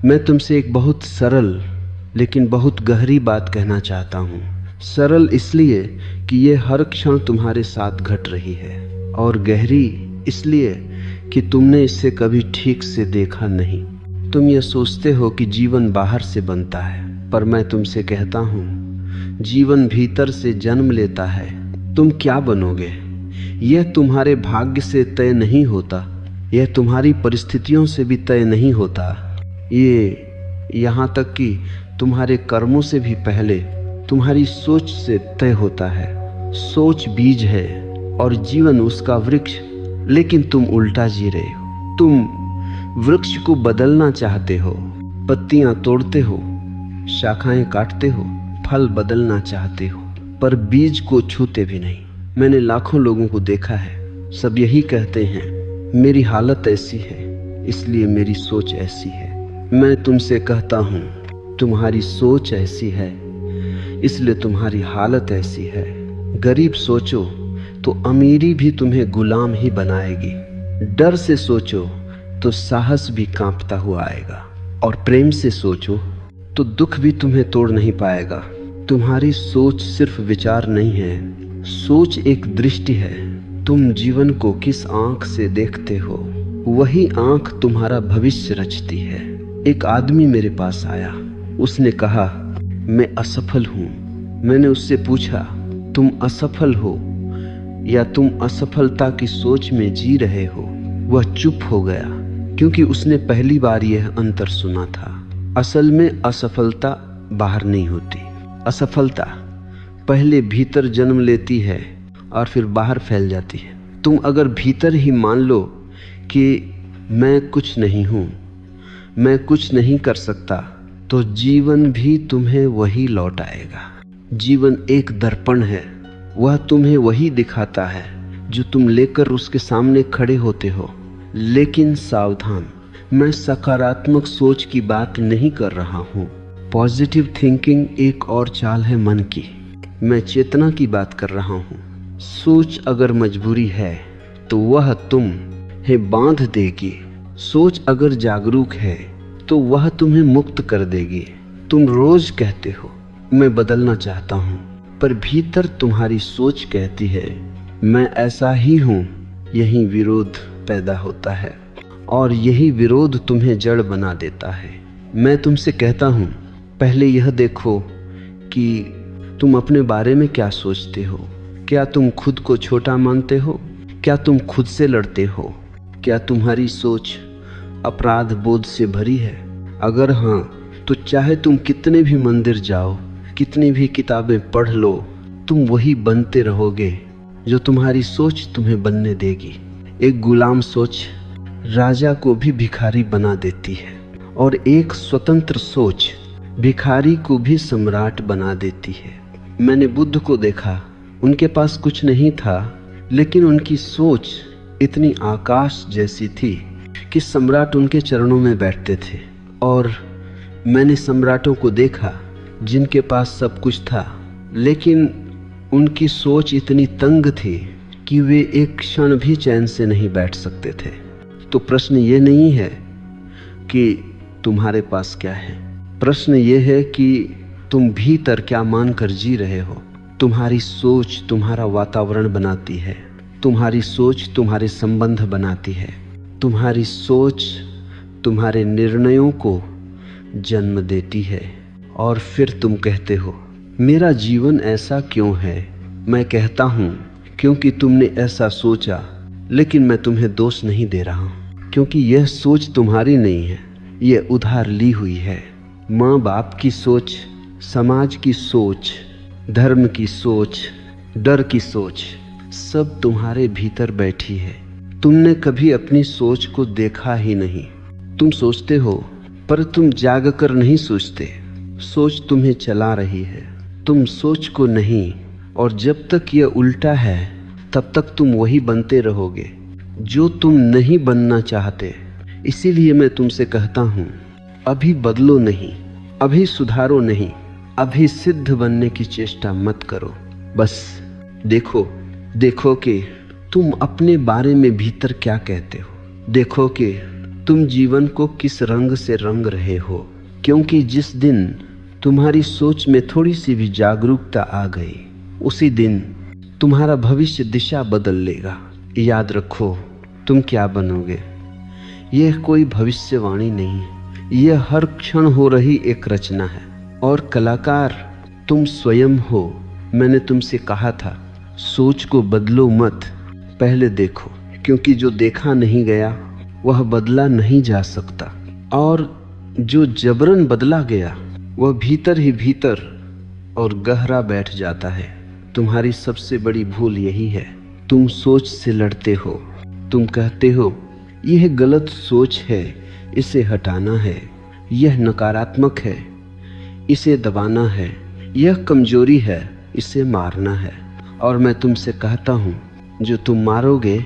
मैं तुमसे एक बहुत सरल लेकिन बहुत गहरी बात कहना चाहता हूँ। सरल इसलिए कि ये हर क्षण तुम्हारे साथ घट रही है, और गहरी इसलिए कि तुमने इसे कभी ठीक से देखा नहीं। तुम ये सोचते हो कि जीवन बाहर से बनता है, पर मैं तुमसे कहता हूँ जीवन भीतर से जन्म लेता है। तुम क्या बनोगे यह तुम्हारे भाग्य से तय नहीं होता, यह तुम्हारी परिस्थितियों से भी तय नहीं होता, ये यहाँ तक कि तुम्हारे कर्मों से भी पहले तुम्हारी सोच से तय होता है। सोच बीज है और जीवन उसका वृक्ष, लेकिन तुम उल्टा जी रहे हो। तुम वृक्ष को बदलना चाहते हो, पत्तियां तोड़ते हो, शाखाएं काटते हो, फल बदलना चाहते हो, पर बीज को छूते भी नहीं। मैंने लाखों लोगों को देखा है, सब यही कहते हैं मेरी हालत ऐसी है इसलिए मेरी सोच ऐसी है। मैं तुमसे कहता हूँ तुम्हारी सोच ऐसी है इसलिए तुम्हारी हालत ऐसी है। गरीब सोचो तो अमीरी भी तुम्हें गुलाम ही बनाएगी, डर से सोचो तो साहस भी कांपता हुआ आएगा, और प्रेम से सोचो तो दुख भी तुम्हें तोड़ नहीं पाएगा। तुम्हारी सोच सिर्फ विचार नहीं है, सोच एक दृष्टि है। तुम जीवन को किस आंख से देखते हो, वही आंख तुम्हारा भविष्य रचती है। एक आदमी मेरे पास आया, उसने कहा मैं असफल हूँ। मैंने उससे पूछा तुम असफल हो या तुम असफलता की सोच में जी रहे हो? वह चुप हो गया, क्योंकि उसने पहली बार यह अंतर सुना था। असल में असफलता बाहर नहीं होती, असफलता पहले भीतर जन्म लेती है और फिर बाहर फैल जाती है। तुम अगर भीतर ही मान लो कि मैं कुछ नहीं हूँ, मैं कुछ नहीं कर सकता, तो जीवन भी तुम्हें वही लौट आएगा। जीवन एक दर्पण है, वह तुम्हें वही दिखाता है जो तुम लेकर उसके सामने खड़े होते हो। लेकिन सावधान, मैं सकारात्मक सोच की बात नहीं कर रहा हूँ। पॉजिटिव थिंकिंग एक और चाल है मन की। मैं चेतना की बात कर रहा हूँ। सोच अगर मजबूरी है तो वह तुम्हें बांध देगी। सोच अगर जागरूक है तो वह तुम्हें मुक्त कर देगी। तुम रोज कहते हो मैं बदलना चाहता हूँ, पर भीतर तुम्हारी सोच कहती है मैं ऐसा ही हूँ। यही विरोध पैदा होता है और यही विरोध तुम्हें जड़ बना देता है। मैं तुमसे कहता हूँ पहले यह देखो कि तुम अपने बारे में क्या सोचते हो। क्या तुम खुद को छोटा मानते हो? क्या तुम खुद से लड़ते हो? क्या तुम्हारी सोच अपराध बोध से भरी है? अगर हाँ, तो चाहे तुम कितने भी मंदिर जाओ, कितनी भी किताबें पढ़ लो, तुम वही बनते रहोगे जो तुम्हारी सोच तुम्हें बनने देगी। एक गुलाम सोच राजा को भी भिखारी बना देती है, और एक स्वतंत्र सोच भिखारी को भी सम्राट बना देती है। मैंने बुद्ध को देखा, उनके पास कुछ नहीं था, लेकिन उनकी सोच इतनी आकाश जैसी थी कि सम्राट उनके चरणों में बैठते थे। और मैंने सम्राटों को देखा जिनके पास सब कुछ था, लेकिन उनकी सोच इतनी तंग थी कि वे एक क्षण भी चैन से नहीं बैठ सकते थे। तो प्रश्न ये नहीं है कि तुम्हारे पास क्या है, प्रश्न ये है कि तुम भीतर क्या मानकर जी रहे हो। तुम्हारी सोच तुम्हारा वातावरण बनाती है, तुम्हारी सोच तुम्हारे संबंध बनाती है, तुम्हारी सोच तुम्हारे निर्णयों को जन्म देती है। और फिर तुम कहते हो मेरा जीवन ऐसा क्यों है? मैं कहता हूँ क्योंकि तुमने ऐसा सोचा, लेकिन मैं तुम्हें दोष नहीं दे रहा हूँ, क्योंकि यह सोच तुम्हारी नहीं है, यह उधार ली हुई है। माँ बाप की सोच, समाज की सोच, धर्म की सोच, डर की सोच, सब तुम्हारे भीतर बैठी है। तुमने कभी अपनी सोच को देखा ही नहीं। तुम सोचते हो पर तुम जाग कर नहीं सोचते। सोच तुम्हें चला रही है, तुम सोच को नहीं। और जब तक यह उल्टा है तब तक तुम वही बनते रहोगे जो तुम नहीं बनना चाहते। इसीलिए मैं तुमसे कहता हूँ अभी बदलो नहीं, अभी सुधारो नहीं, अभी सिद्ध बनने की चेष्टा मत करो। बस देखो कि तुम अपने बारे में भीतर क्या कहते हो। देखो कि तुम जीवन को किस रंग से रंग रहे हो, क्योंकि जिस दिन तुम्हारी सोच में थोड़ी सी भी जागरूकता आ गई, उसी दिन तुम्हारा भविष्य दिशा बदल लेगा। याद रखो, तुम क्या बनोगे यह कोई भविष्यवाणी नहीं है, यह हर क्षण हो रही एक रचना है। और कलाकार तुम स्वयं हो। मैंने तुमसे कहा था, सोच को बदलो मत, पहले देखो, क्योंकि जो देखा नहीं गया वह बदला नहीं जा सकता, और जो जबरन बदला गया वह भीतर ही भीतर और गहरा बैठ जाता है। तुम्हारी सबसे बड़ी भूल यही है, तुम सोच से लड़ते हो। तुम कहते हो यह गलत सोच है, इसे हटाना है, यह नकारात्मक है, इसे दबाना है, यह कमजोरी है, इसे मारना है। और मैं तुमसे कहता हूँ, जो तुम मारोगे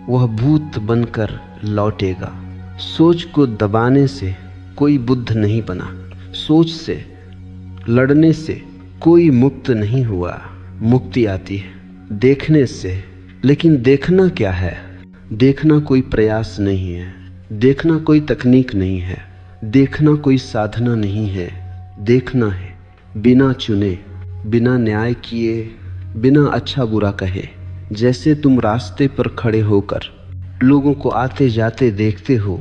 वह भूत बनकर लौटेगा। सोच को दबाने से कोई बुद्ध नहीं बना, सोच से लड़ने से कोई मुक्त नहीं हुआ। मुक्ति आती है देखने से, लेकिन देखना क्या है? देखना कोई प्रयास नहीं है, देखना कोई तकनीक नहीं है, देखना कोई साधना नहीं है। देखना है बिना चुने, बिना न्याय किए, बिना अच्छा बुरा कहे। जैसे तुम रास्ते पर खड़े होकर लोगों को आते जाते देखते हो,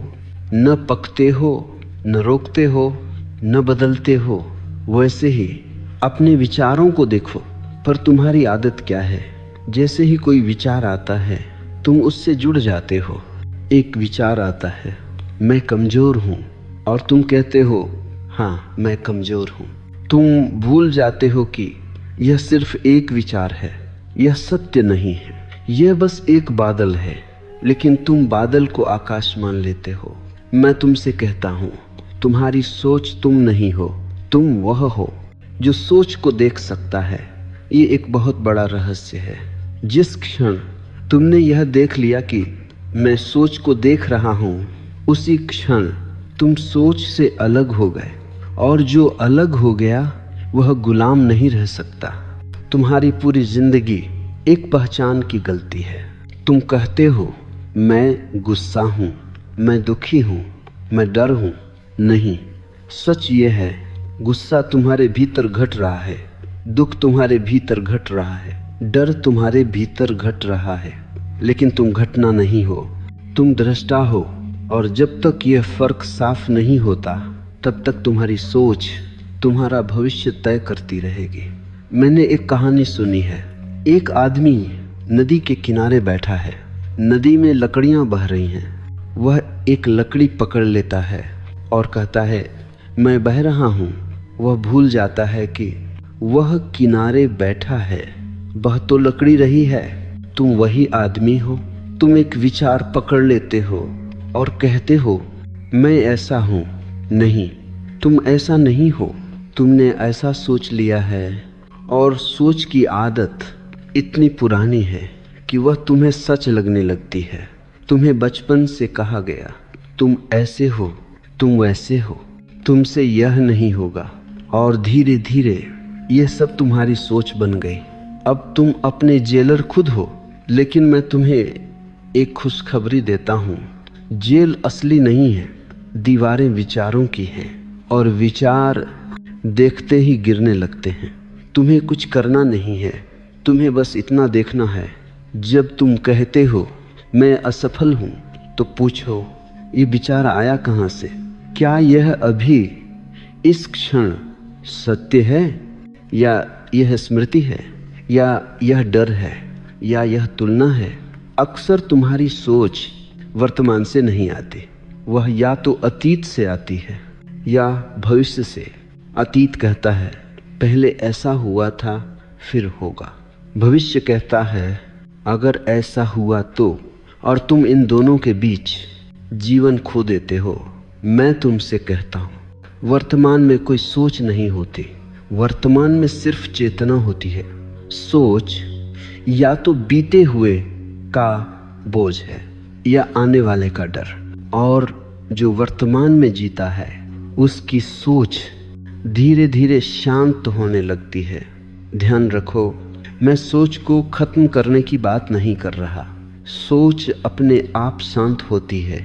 न पकते हो, न रोकते हो, न बदलते हो, वैसे ही अपने विचारों को देखो। पर तुम्हारी आदत क्या है? जैसे ही कोई विचार आता है तुम उससे जुड़ जाते हो। एक विचार आता है, मैं कमजोर हूँ, और तुम कहते हो हाँ मैं कमजोर हूँ। तुम भूल जाते हो कि यह सिर्फ एक विचार है, यह सत्य नहीं है, यह बस एक बादल है, लेकिन तुम बादल को आकाश मान लेते हो। मैं तुमसे कहता हूँ, तुम्हारी सोच तुम नहीं हो, तुम वह हो जो सोच को देख सकता है। ये एक बहुत बड़ा रहस्य है। जिस क्षण तुमने यह देख लिया कि मैं सोच को देख रहा हूँ, उसी क्षण तुम सोच से अलग हो गए, और जो अलग हो गया वह गुलाम नहीं रह सकता। तुम्हारी पूरी जिंदगी एक पहचान की गलती है। तुम कहते हो मैं गुस्सा हूँ, मैं दुखी हूँ, मैं डर हूँ। नहीं, सच ये है, गुस्सा तुम्हारे भीतर घट रहा है, दुख तुम्हारे भीतर घट रहा है, डर तुम्हारे भीतर घट रहा है, लेकिन तुम घटना नहीं हो, तुम दृष्टा हो। और जब तक यह फर्क साफ नहीं होता, तब तक तुम्हारी सोच तुम्हारा भविष्य तय करती रहेगी। मैंने एक कहानी सुनी है। एक आदमी नदी के किनारे बैठा है, नदी में लकड़ियां बह रही हैं। वह एक लकड़ी पकड़ लेता है और कहता है मैं बह रहा हूँ। वह भूल जाता है कि वह किनारे बैठा है, बह तो लकड़ी रही है। तुम वही आदमी हो। तुम एक विचार पकड़ लेते हो और कहते हो मैं ऐसा हूँ। नहीं, तुम ऐसा नहीं हो। तुमने ऐसा सोच लिया है, और सोच की आदत इतनी पुरानी है कि वह तुम्हें सच लगने लगती है। तुम्हें बचपन से कहा गया तुम ऐसे हो, तुम वैसे हो, तुमसे यह नहीं होगा, और धीरे धीरे यह सब तुम्हारी सोच बन गई। अब तुम अपने जेलर खुद हो। लेकिन मैं तुम्हें एक खुशखबरी देता हूँ, जेल असली नहीं है, दीवारें विचारों की हैं, और विचार देखते ही गिरने लगते हैं। तुम्हें कुछ करना नहीं है, तुम्हें बस इतना देखना है। जब तुम कहते हो मैं असफल हूँ, तो पूछो ये विचार आया कहाँ से? क्या यह अभी इस क्षण सत्य है, या यह स्मृति है, या यह डर है, या यह तुलना है? अक्सर तुम्हारी सोच वर्तमान से नहीं आती, वह या तो अतीत से आती है या भविष्य से। अतीत कहता है पहले ऐसा हुआ था, फिर होगा। भविष्य कहता है अगर ऐसा हुआ तो, और तुम इन दोनों के बीच जीवन खो देते हो। मैं तुमसे कहता हूँ, वर्तमान में कोई सोच नहीं होती, वर्तमान में सिर्फ चेतना होती है। सोच या तो बीते हुए का बोझ है, या आने वाले का डर। और जो वर्तमान में जीता है, उसकी सोच धीरे धीरे शांत होने लगती है। ध्यान रखो, मैं सोच को खत्म करने की बात नहीं कर रहा। सोच अपने आप शांत होती है।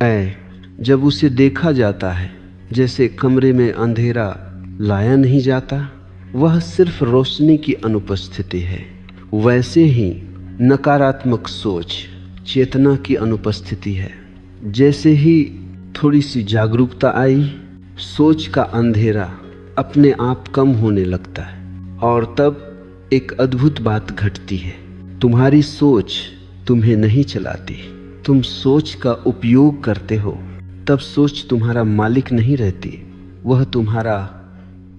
ऐ जब उसे देखा जाता है, जैसे कमरे में अंधेरा लाया नहीं जाता, वह सिर्फ रोशनी की अनुपस्थिति है, वैसे ही नकारात्मक सोच चेतना की अनुपस्थिति है। जैसे ही थोड़ी सी जागरूकता आई, सोच का अंधेरा अपने आप कम होने लगता है और तब एक अद्भुत बात घटती है। तुम्हारी सोच तुम्हें नहीं चलाती, तुम सोच का उपयोग करते हो। तब सोच तुम्हारा मालिक नहीं रहती, वह तुम्हारा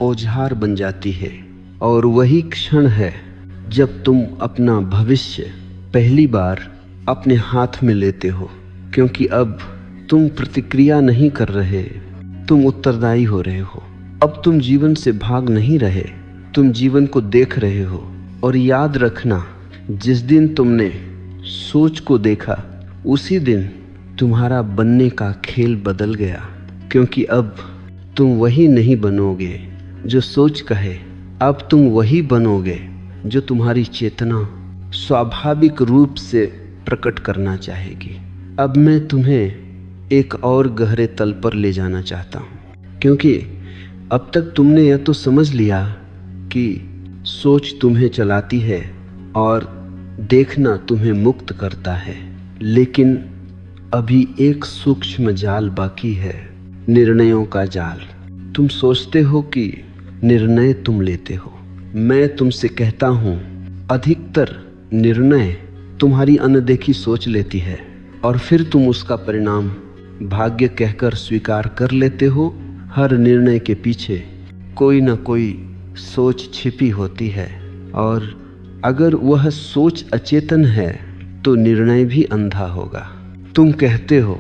औजार बन जाती है। और वही क्षण है जब तुम अपना भविष्य पहली बार अपने हाथ में लेते हो, क्योंकि अब तुम प्रतिक्रिया नहीं कर रहे, तुम उत्तरदायी हो रहे हो। अब तुम जीवन से भाग नहीं रहे, तुम जीवन को देख रहे हो। और याद रखना, जिस दिन तुमने सोच को देखा, उसी दिन तुम्हारा बनने का खेल बदल गया, क्योंकि अब तुम वही नहीं बनोगे जो सोच कहे, अब तुम वही बनोगे जो तुम्हारी चेतना स्वाभाविक रूप से प्रकट करना चाहेगी। अब मैं तुम्हें एक और गहरे तल पर ले जाना चाहता हूँ, क्योंकि अब तक तुमने यह तो समझ लिया कि सोच तुम्हें चलाती है और देखना तुम्हें मुक्त करता है, लेकिन अभी एक सूक्ष्म जाल बाकी है, निर्णयों का जाल। तुम सोचते हो कि निर्णय तुम लेते हो। मैं तुमसे कहता हूँ, अधिकतर निर्णय तुम्हारी अनदेखी सोच लेती है और फिर तुम उसका परिणाम भाग्य कहकर स्वीकार कर लेते हो। हर निर्णय के पीछे कोई न कोई सोच छिपी होती है, और अगर वह सोच अचेतन है तो निर्णय भी अंधा होगा। तुम कहते हो,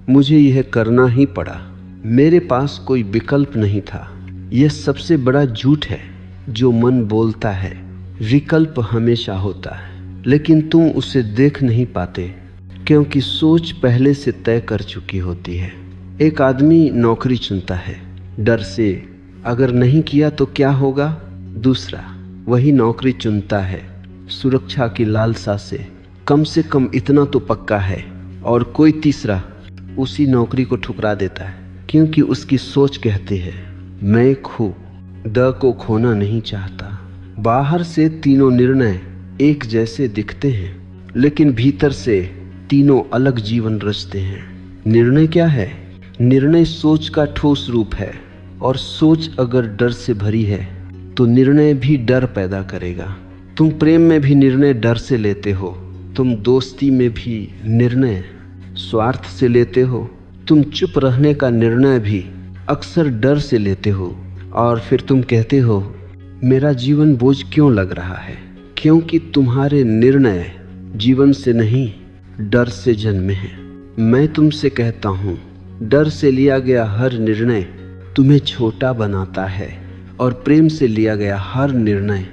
मुझे यह करना ही पड़ा, मेरे पास कोई विकल्प नहीं था। यह सबसे बड़ा झूठ है जो मन बोलता है। विकल्प हमेशा होता है, लेकिन तुम उसे देख नहीं पाते, क्योंकि सोच पहले से तय कर चुकी होती है। एक आदमी नौकरी चुनता है डर से, अगर नहीं किया तो क्या होगा। दूसरा वही नौकरी चुनता है सुरक्षा की लालसा से कम इतना तो पक्का है, और कोई तीसरा उसी नौकरी को ठुकरा देता है, क्योंकि उसकी सोच कहती है, मैं द को खोना नहीं चाहता। बाहर से तीनों निर्णय एक जैसे दिखते हैं, लेकिन भीतर से तीनों अलग जीवन रचते हैं। निर्णय क्या है? निर्णय सोच का ठोस रूप है, और सोच अगर डर से भरी है तो निर्णय भी डर पैदा करेगा। तुम प्रेम में भी निर्णय डर से लेते हो, तुम दोस्ती में भी निर्णय स्वार्थ से लेते हो, तुम चुप रहने का निर्णय भी अक्सर डर से लेते हो, और फिर तुम कहते हो, मेरा जीवन बोझ क्यों लग रहा है? क्योंकि तुम्हारे निर्णय जीवन से नहीं, डर से जन्मे हैं। मैं तुमसे कहता हूँ, डर से लिया गया हर निर्णय तुम्हें छोटा बनाता है, और प्रेम से लिया गया हर निर्णय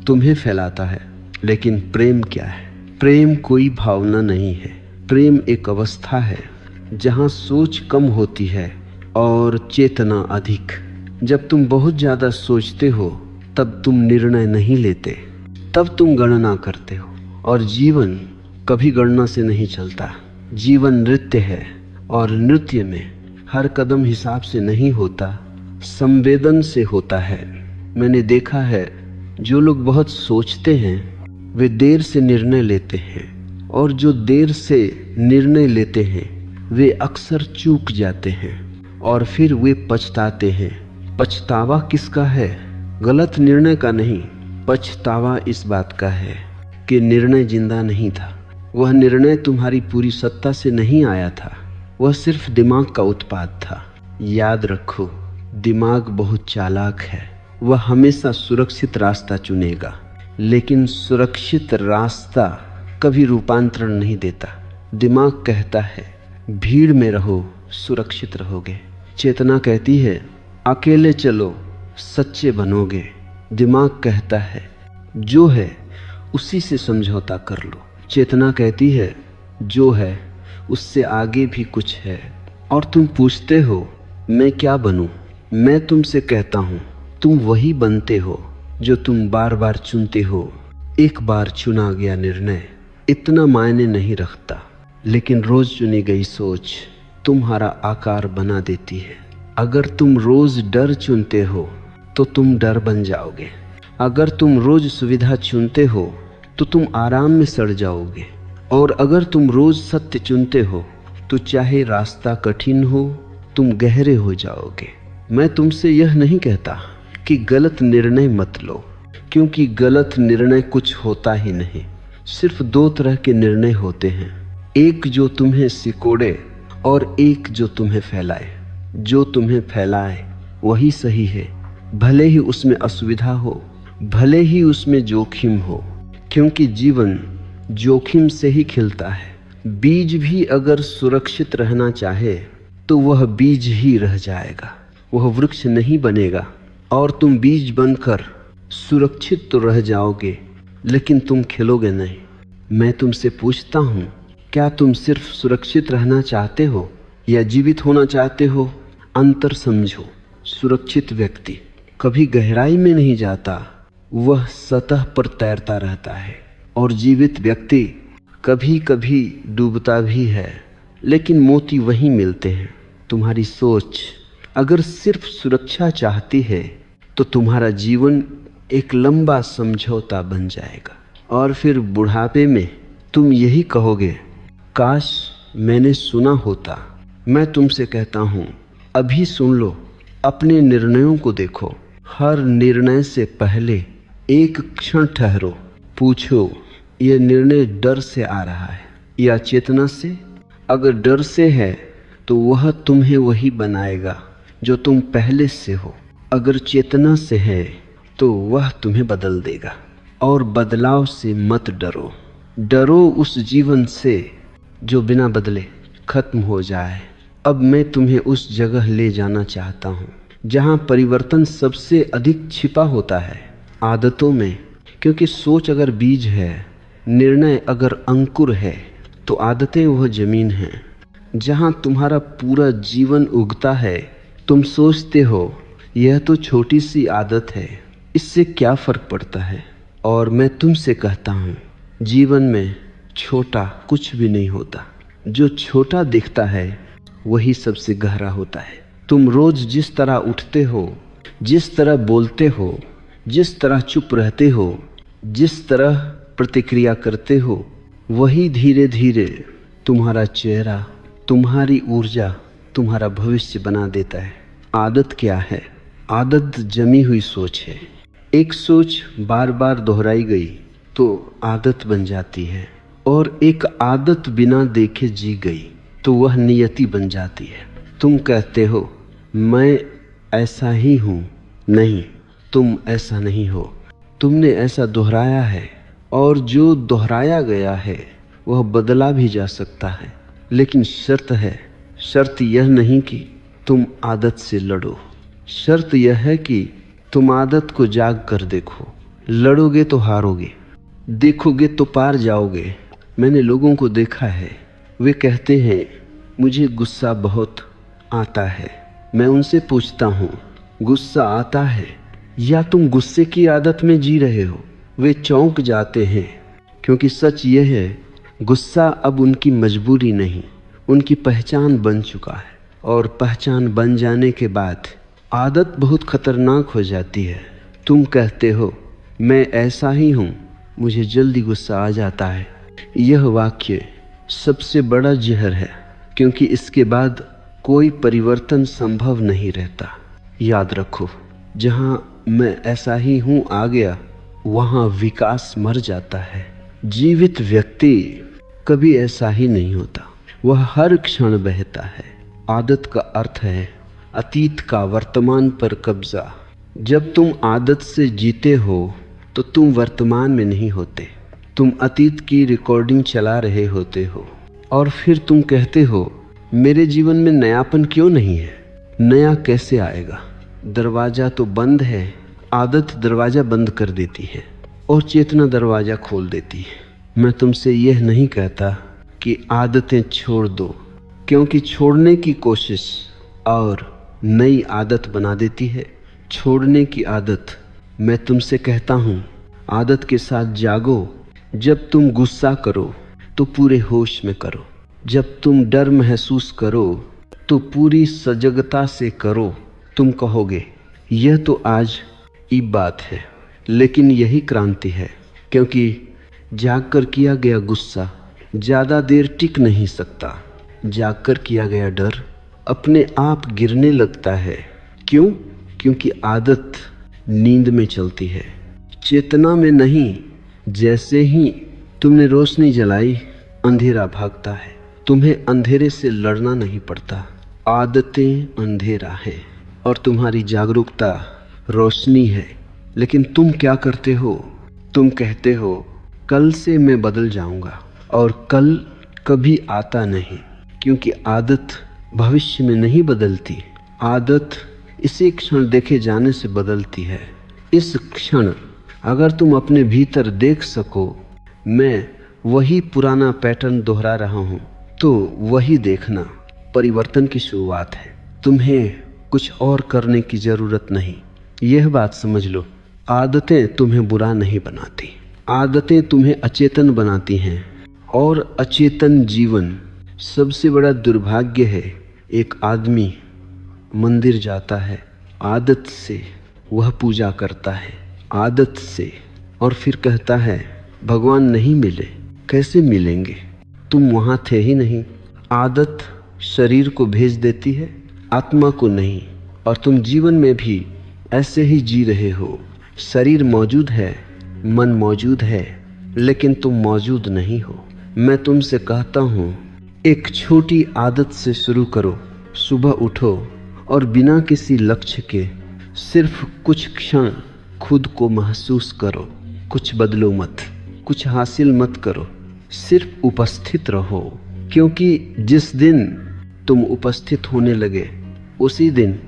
तुम्हें फैलाता है। लेकिन प्रेम क्या है? प्रेम कोई भावना नहीं है, प्रेम एक अवस्था है जहाँ सोच कम होती है और चेतना अधिक। जब तुम बहुत ज़्यादा सोचते हो तब तुम निर्णय नहीं लेते, तब तुम गणना करते हो, और जीवन कभी गणना से नहीं चलता। जीवन नृत्य है, और नृत्य में हर कदम हिसाब से नहीं होता, संवेदन से होता है। मैंने देखा है, जो लोग बहुत सोचते हैं वे देर से निर्णय लेते हैं, और जो देर से निर्णय लेते हैं वे अक्सर चूक जाते हैं, और फिर वे पछताते हैं। पछतावा किसका है? गलत निर्णय का नहीं, पछतावा इस बात का है कि निर्णय जिंदा नहीं था। वह निर्णय तुम्हारी पूरी सत्ता से नहीं आया था, वह सिर्फ दिमाग का उत्पाद था। याद रखो, दिमाग बहुत चालाक है, वह हमेशा सुरक्षित रास्ता चुनेगा, लेकिन सुरक्षित रास्ता कभी रूपांतरण नहीं देता। दिमाग कहता है, भीड़ में रहो, सुरक्षित रहोगे। चेतना कहती है, अकेले चलो, सच्चे बनोगे। दिमाग कहता है, जो है उसी से समझौता कर लो। चेतना कहती है, जो है उससे आगे भी कुछ है। और तुम पूछते हो, मैं क्या बनूं? मैं तुमसे कहता हूं, तुम वही बनते हो जो तुम बार बार चुनते हो। एक बार चुना गया निर्णय इतना मायने नहीं रखता, लेकिन रोज चुनी गई सोच तुम्हारा आकार बना देती है। अगर तुम रोज डर चुनते हो तो तुम डर बन जाओगे। अगर तुम रोज सुविधा चुनते हो तो तुम आराम में सड़ जाओगे। और अगर तुम रोज सत्य चुनते हो तो चाहे रास्ता कठिन हो तुम गहरे हो जाओगे। मैं तुमसे यह नहीं कहता कि गलत निर्णय मत लो, क्योंकि गलत निर्णय कुछ होता ही नहीं। सिर्फ दो तरह के निर्णय होते हैं, एक जो तुम्हें सिकोड़े और एक जो तुम्हें फैलाए। जो तुम्हें फैलाए वही सही है, भले ही उसमें असुविधा हो, भले ही उसमें जोखिम हो, क्योंकि जीवन जोखिम से ही खिलता है। बीज भी अगर सुरक्षित रहना चाहे तो वह बीज ही रह जाएगा, वह वृक्ष नहीं बनेगा। और तुम बीज बनकर सुरक्षित तो रह जाओगे, लेकिन तुम खिलोगे नहीं। मैं तुमसे पूछता हूँ, क्या तुम सिर्फ सुरक्षित रहना चाहते हो या जीवित होना चाहते हो? अंतर समझो। सुरक्षित व्यक्ति कभी गहराई में नहीं जाता, वह सतह पर तैरता रहता है। और जीवित व्यक्ति कभी कभी डूबता भी है, लेकिन मोती वहीं मिलते हैं। तुम्हारी सोच अगर सिर्फ सुरक्षा चाहती है तो तुम्हारा जीवन एक लंबा समझौता बन जाएगा। और फिर बुढ़ापे में तुम यही कहोगे, काश मैंने सुना होता। मैं तुमसे कहता हूँ, अभी सुन लो, अपने निर्णयों को देखो। हर निर्णय से पहले एक क्षण ठहरो, पूछो यह निर्णय डर से आ रहा है या चेतना से? अगर डर से है तो वह तुम्हें वही बनाएगा जो तुम पहले से हो। अगर चेतना से है तो वह तुम्हें बदल देगा। और बदलाव से मत डरो, डरो उस जीवन से जो बिना बदले खत्म हो जाए। अब मैं तुम्हें उस जगह ले जाना चाहता हूँ जहाँ परिवर्तन सबसे अधिक छिपा होता है, आदतों में। क्योंकि सोच अगर बीज है, निर्णय अगर अंकुर है, तो आदतें वह जमीन हैं जहाँ तुम्हारा पूरा जीवन उगता है। तुम सोचते हो यह तो छोटी सी आदत है, इससे क्या फर्क पड़ता है? और मैं तुमसे कहता हूँ, जीवन में छोटा कुछ भी नहीं होता। जो छोटा दिखता है वही सबसे गहरा होता है। तुम रोज जिस तरह उठते हो, जिस तरह बोलते हो, जिस तरह चुप रहते हो, जिस तरह प्रतिक्रिया करते हो, वही धीरे धीरे तुम्हारा चेहरा, तुम्हारी ऊर्जा, तुम्हारा भविष्य बना देता है। आदत क्या है? आदत जमी हुई सोच है। एक सोच बार बार दोहराई गई तो आदत बन जाती है, और एक आदत बिना देखे जी गई तो वह नियति बन जाती है। तुम कहते हो मैं ऐसा ही हूँ। नहीं, तुम ऐसा नहीं हो, तुमने ऐसा दोहराया है, और जो दोहराया गया है वह बदला भी जा सकता है। लेकिन शर्त यह नहीं कि तुम आदत से लड़ो, शर्त यह है कि तुम आदत को जाग कर देखो। लड़ोगे तो हारोगे, देखोगे तो पार जाओगे। मैंने लोगों को देखा है, वे कहते हैं मुझे गुस्सा बहुत आता है। मैं उनसे पूछता हूँ, गुस्सा आता है या तुम गुस्से की आदत में जी रहे हो? वे चौंक जाते हैं, क्योंकि सच यह है, गुस्सा अब उनकी मजबूरी नहीं, उनकी पहचान बन चुका है। और पहचान बन जाने के बाद आदत बहुत खतरनाक हो जाती है। तुम कहते हो मैं ऐसा ही हूँ, मुझे जल्दी गुस्सा आ जाता है। यह वाक्य सबसे बड़ा जहर है, क्योंकि इसके बाद कोई परिवर्तन संभव नहीं रहता। याद रखो, जहाँ मैं ऐसा ही हूँ आ गया, वहाँ विकास मर जाता है। जीवित व्यक्ति कभी ऐसा ही नहीं होता, वह हर क्षण बहता है। आदत का अर्थ है अतीत का वर्तमान पर कब्जा। जब तुम आदत से जीते हो तो तुम वर्तमान में नहीं होते, तुम अतीत की रिकॉर्डिंग चला रहे होते हो। और फिर तुम कहते हो मेरे जीवन में नयापन क्यों नहीं है? नया कैसे आएगा? दरवाज़ा तो बंद है। आदत दरवाज़ा बंद कर देती है और चेतना दरवाज़ा खोल देती है। मैं तुमसे यह नहीं कहता कि आदतें छोड़ दो, क्योंकि छोड़ने की कोशिश और नई आदत बना देती है। छोड़ने की आदत, मैं तुमसे कहता हूँ, आदत के साथ जागो। जब तुम गुस्सा करो तो पूरे होश में करो, जब तुम डर महसूस करो तो पूरी सजगता से करो। तुम कहोगे यह तो आज की बात है, लेकिन यही क्रांति है, क्योंकि जागकर किया गया गुस्सा ज़्यादा देर टिक नहीं सकता। जागकर किया गया डर अपने आप गिरने लगता है। क्यों? क्योंकि आदत नींद में चलती है, चेतना में नहीं। जैसे ही तुमने रोशनी जलाई, अंधेरा भागता है। तुम्हें अंधेरे से लड़ना नहीं पड़ता। आदतें अंधेरा है और तुम्हारी जागरूकता रोशनी है। लेकिन तुम क्या करते हो? तुम कहते हो कल से मैं बदल जाऊंगा, और कल कभी आता नहीं, क्योंकि आदत भविष्य में नहीं बदलती। आदत इसी क्षण देखे जाने से बदलती है। इस क्षण अगर तुम अपने भीतर देख सको मैं वही पुराना पैटर्न दोहरा रहा हूँ, तो वही देखना परिवर्तन की शुरुआत है। तुम्हें कुछ और करने की ज़रूरत नहीं। यह बात समझ लो, आदतें तुम्हें बुरा नहीं बनाती, आदतें तुम्हें अचेतन बनाती हैं। और अचेतन जीवन सबसे बड़ा दुर्भाग्य है। एक आदमी मंदिर जाता है, आदत से वह पूजा करता है, आदत से, और फिर कहता है भगवान नहीं मिले। कैसे मिलेंगे? तुम वहाँ थे ही नहीं। आदत शरीर को भेज देती है, आत्मा को नहीं। और तुम जीवन में भी ऐसे ही जी रहे हो। शरीर मौजूद है, मन मौजूद है, लेकिन तुम मौजूद नहीं हो। मैं तुमसे कहता हूँ एक छोटी आदत से शुरू करो। सुबह उठो और बिना किसी लक्ष्य के सिर्फ कुछ क्षण खुद को महसूस करो। कुछ बदलो मत, कुछ हासिल मत करो, सिर्फ उपस्थित रहो। क्योंकि जिस दिन तुम उपस्थित होने लगे उसी दिन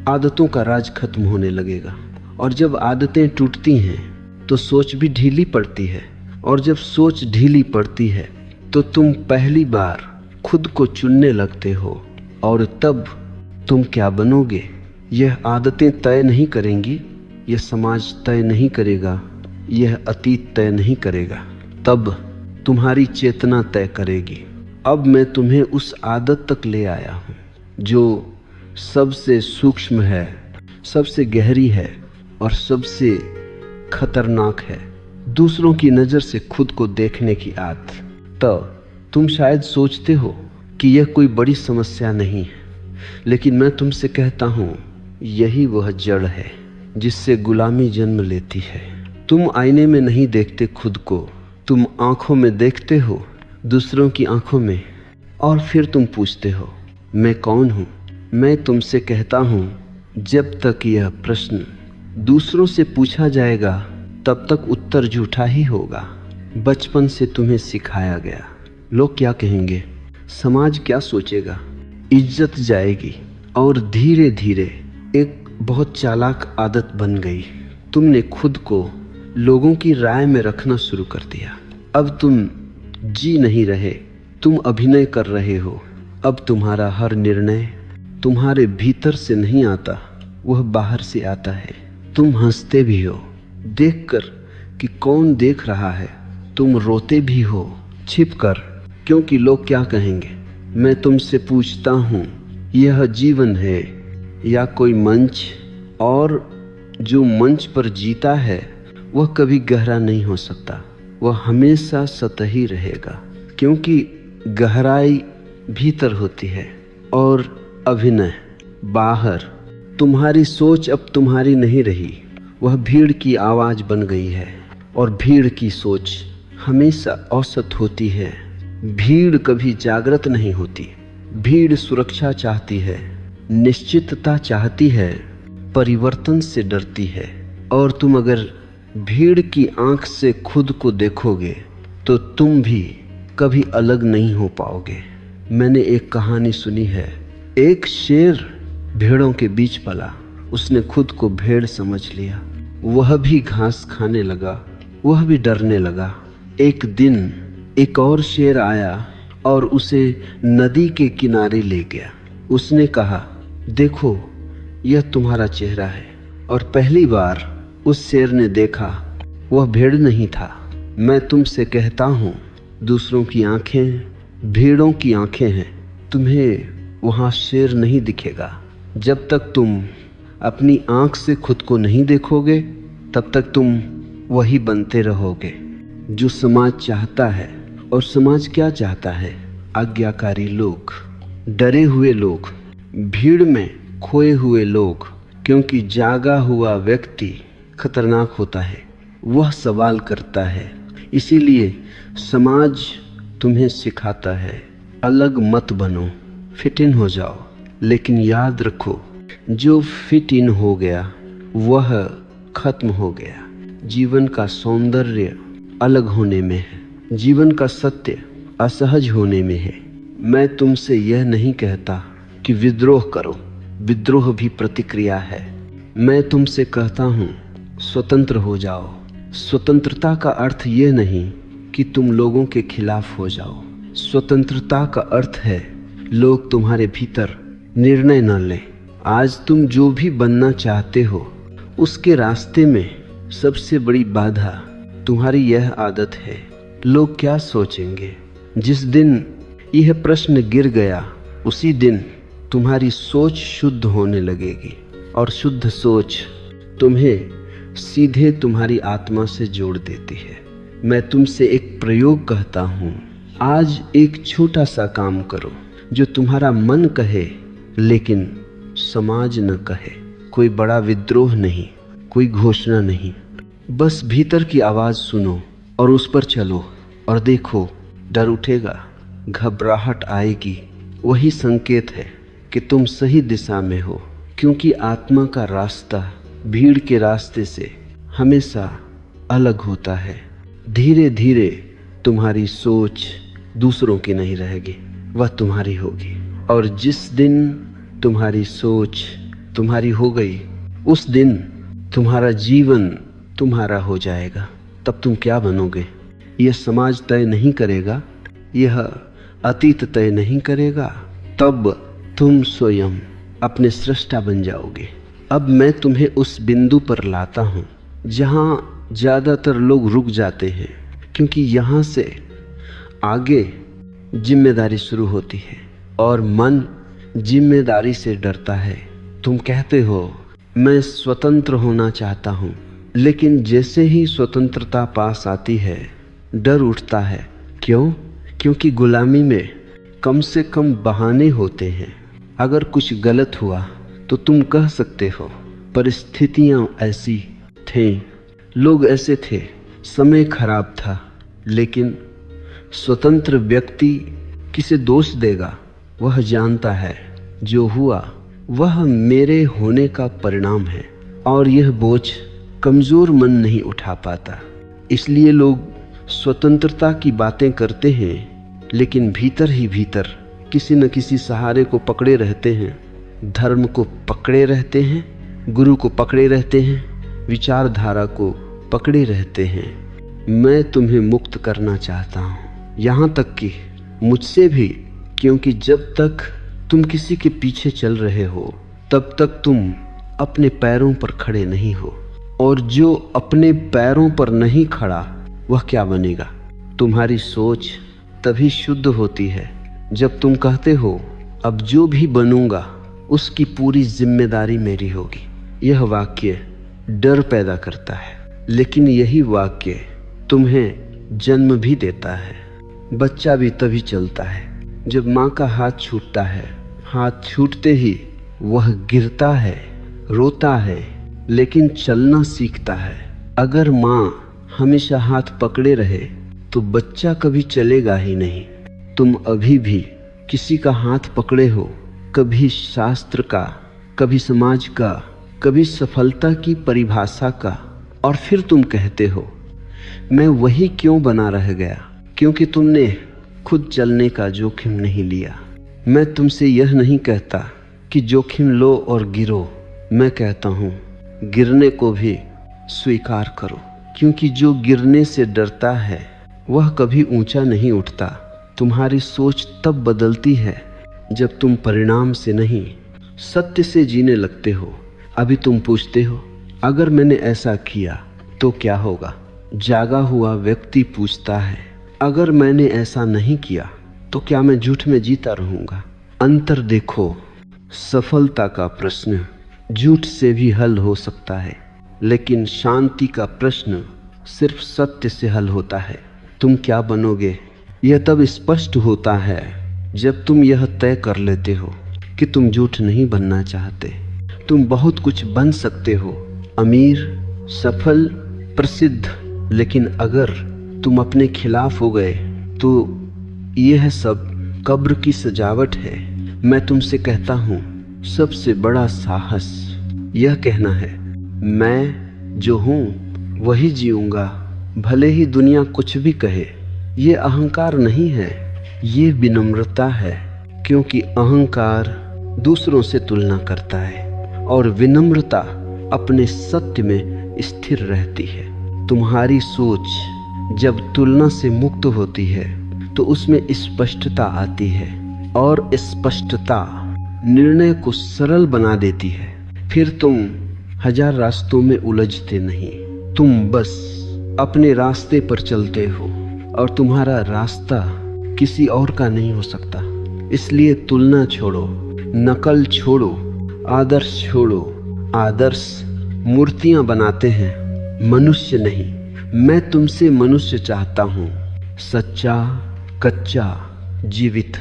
आदतों का राज खत्म होने लगेगा। और जब आदतें टूटती हैं तो सोच भी ढीली पड़ती है, और जब सोच ढीली पड़ती है तो तुम पहली बार खुद को चुनने लगते हो। और तब तुम क्या बनोगे यह आदतें तय नहीं करेंगी, यह समाज तय नहीं करेगा, यह अतीत तय नहीं करेगा। तब तुम्हारी चेतना तय करेगी। अब मैं तुम्हें उस आदत तक ले आया हूँ जो सबसे सूक्ष्म है, सबसे गहरी है और सबसे खतरनाक है। दूसरों की नज़र से खुद को देखने की आदत। तो तुम शायद सोचते हो कि यह कोई बड़ी समस्या नहीं है, लेकिन मैं तुमसे कहता हूँ यही वह जड़ है जिससे गुलामी जन्म लेती है। तुम आईने में नहीं देखते खुद को, तुम आंखों में देखते हो, दूसरों की आंखों में, और फिर तुम पूछते हो मैं कौन हूँ। मैं तुमसे कहता हूँ जब तक यह प्रश्न दूसरों से पूछा जाएगा तब तक उत्तर झूठा ही होगा। बचपन से तुम्हें सिखाया गया, लोग क्या कहेंगे, समाज क्या सोचेगा, इज्जत जाएगी, और धीरे धीरे एक बहुत चालाक आदत बन गई। तुमने खुद को लोगों की राय में रखना शुरू कर दिया। अब तुम जी नहीं रहे, तुम अभिनय कर रहे हो। अब तुम्हारा हर निर्णय तुम्हारे भीतर से नहीं आता, वह बाहर से आता है। तुम हंसते भी हो देखकर कि कौन देख रहा है, तुम रोते भी हो छिपकर, क्योंकि लोग क्या कहेंगे। मैं तुमसे पूछता हूँ यह जीवन है या कोई मंच? और जो मंच पर जीता है वह कभी गहरा नहीं हो सकता, वह हमेशा सतही रहेगा, क्योंकि गहराई भीतर होती है और अभिनय बाहर। तुम्हारी सोच अब तुम्हारी नहीं रही, वह भीड़ की आवाज़ बन गई है, और भीड़ की सोच हमेशा औसत होती है। भीड़ कभी जागृत नहीं होती। भीड़ सुरक्षा चाहती है, निश्चितता चाहती है, परिवर्तन से डरती है। और तुम अगर भीड़ की आंख से खुद को देखोगे तो तुम भी कभी अलग नहीं हो पाओगे। मैंने एक कहानी सुनी है, एक शेर भेड़ों के बीच पला, उसने खुद को भेड़ समझ लिया, वह भी घास खाने लगा, वह भी डरने लगा। एक दिन एक और शेर आया और उसे नदी के किनारे ले गया। उसने कहा देखो यह तुम्हारा चेहरा है। और पहली बार उस शेर ने देखा वह भेड़ नहीं था। मैं तुमसे कहता हूँ दूसरों की आंखें भीड़ों की आंखें हैं। तुम्हें वहाँ शेर नहीं दिखेगा। जब तक तुम अपनी आंख से खुद को नहीं देखोगे तब तक तुम वही बनते रहोगे जो समाज चाहता है। और समाज क्या चाहता है? आज्ञाकारी लोग, डरे हुए लोग, भीड़ में खोए हुए लोग। क्योंकि जागा हुआ व्यक्ति खतरनाक होता है, वह सवाल करता है। इसीलिए समाज तुम्हें सिखाता है अलग मत बनो, फिट इन हो जाओ। लेकिन याद रखो, जो फिट इन हो गया वह खत्म हो गया। जीवन का सौंदर्य अलग होने में है, जीवन का सत्य असहज होने में है। मैं तुमसे यह नहीं कहता कि विद्रोह करो, विद्रोह भी प्रतिक्रिया है। मैं तुमसे कहता हूँ स्वतंत्र हो जाओ। स्वतंत्रता का अर्थ यह नहीं कि तुम लोगों के खिलाफ हो जाओ। स्वतंत्रता का अर्थ है लोग तुम्हारे भीतर निर्णय न लें। आज तुम जो भी बनना चाहते हो उसके रास्ते में सबसे बड़ी बाधा तुम्हारी यह आदत है। लोग क्या सोचेंगे? जिस दिन यह प्रश्न गिर गया उसी दिन तुम्हारी सोच शुद्ध होने लगेगी। और शुद्ध सोच तुम्हें सीधे तुम्हारी आत्मा से जोड़ देती है। मैं तुमसे एक प्रयोग कहता हूँ। आज एक छोटा सा काम करो जो तुम्हारा मन कहे लेकिन समाज न कहे। कोई बड़ा विद्रोह नहीं, कोई घोषणा नहीं, बस भीतर की आवाज़ सुनो और उस पर चलो। और देखो, डर उठेगा, घबराहट आएगी, वही संकेत है कि तुम सही दिशा में हो। क्योंकि आत्मा का रास्ता भीड़ के रास्ते से हमेशा अलग होता है। धीरे धीरे तुम्हारी सोच दूसरों की नहीं रहेगी, वह तुम्हारी होगी। और जिस दिन तुम्हारी सोच तुम्हारी हो गई उस दिन तुम्हारा जीवन तुम्हारा हो जाएगा। तब तुम क्या बनोगे यह समाज तय नहीं करेगा, यह अतीत तय नहीं करेगा। तब तुम स्वयं अपने सृष्टा बन जाओगे। अब मैं तुम्हें उस बिंदु पर लाता हूँ जहाँ ज़्यादातर लोग रुक जाते हैं, क्योंकि यहाँ से आगे जिम्मेदारी शुरू होती है और मन जिम्मेदारी से डरता है। तुम कहते हो मैं स्वतंत्र होना चाहता हूँ, लेकिन जैसे ही स्वतंत्रता पास आती है डर उठता है। क्यों? क्योंकि गुलामी में कम से कम बहाने होते हैं। अगर कुछ गलत हुआ तो तुम कह सकते हो परिस्थितियाँ ऐसी थीं, लोग ऐसे थे, समय खराब था। लेकिन स्वतंत्र व्यक्ति किसे दोष देगा? वह जानता है जो हुआ वह मेरे होने का परिणाम है। और यह बोझ कमज़ोर मन नहीं उठा पाता। इसलिए लोग स्वतंत्रता की बातें करते हैं, लेकिन भीतर ही भीतर किसी न किसी सहारे को पकड़े रहते हैं। धर्म को पकड़े रहते हैं, गुरु को पकड़े रहते हैं, विचारधारा को पकड़े रहते हैं। मैं तुम्हें मुक्त करना चाहता हूँ, यहाँ तक कि मुझसे भी। क्योंकि जब तक तुम किसी के पीछे चल रहे हो तब तक तुम अपने पैरों पर खड़े नहीं हो। और जो अपने पैरों पर नहीं खड़ा वह क्या बनेगा? तुम्हारी सोच तभी शुद्ध होती है जब तुम कहते हो अब जो भी बनूंगा उसकी पूरी जिम्मेदारी मेरी होगी। यह वाक्य डर पैदा करता है, लेकिन यही वाक्य तुम्हें जन्म भी देता है। बच्चा भी तभी चलता है जब माँ का हाथ छूटता है। हाथ छूटते ही वह गिरता है, रोता है, लेकिन चलना सीखता है। अगर माँ हमेशा हाथ पकड़े रहे तो बच्चा कभी चलेगा ही नहीं। तुम अभी भी किसी का हाथ पकड़े हो, कभी शास्त्र का, कभी समाज का, कभी सफलता की परिभाषा का। और फिर तुम कहते हो मैं वही क्यों बना रह गया? क्योंकि तुमने खुद चलने का जोखिम नहीं लिया। मैं तुमसे यह नहीं कहता कि जोखिम लो और गिरो। मैं कहता हूँ गिरने को भी स्वीकार करो। क्योंकि जो गिरने से डरता है वह कभी ऊंचा नहीं उठता। तुम्हारी सोच तब बदलती है जब तुम परिणाम से नहीं सत्य से जीने लगते हो। अभी तुम पूछते हो अगर मैंने ऐसा किया तो क्या होगा? जागा हुआ व्यक्ति पूछता है अगर मैंने ऐसा नहीं किया तो क्या मैं झूठ में जीता रहूँगा? अंतर देखो, सफलता का प्रश्न झूठ से भी हल हो सकता है, लेकिन शांति का प्रश्न सिर्फ सत्य से हल होता है। तुम क्या बनोगे यह तब स्पष्ट होता है जब तुम यह तय कर लेते हो कि तुम झूठ नहीं बनना चाहते। तुम बहुत कुछ बन सकते हो, अमीर, सफल, प्रसिद्ध, लेकिन अगर तुम अपने खिलाफ हो गए तो यह सब कब्र की सजावट है। मैं तुमसे कहता हूँ, सबसे बड़ा साहस यह कहना है, मैं जो हूँ वही जीऊंगा, भले ही दुनिया कुछ भी कहे। ये अहंकार नहीं है, ये विनम्रता है, क्योंकि अहंकार दूसरों से तुलना करता है और विनम्रता अपने सत्य में स्थिर रहती है। तुम्हारी सोच जब तुलना से मुक्त होती है तो उसमें स्पष्टता आती है, और स्पष्टता निर्णय को सरल बना देती है। फिर तुम हजार रास्तों में उलझते नहीं, तुम बस अपने रास्ते पर चलते हो और तुम्हारा रास्ता किसी और का नहीं हो सकता। इसलिए तुलना छोड़ो, नकल छोड़ो, आदर्श छोड़ो। आदर्श मूर्तियां बनाते हैं, मनुष्य नहीं। मैं तुमसे मनुष्य चाहता हूँ, सच्चा, कच्चा, जीवित।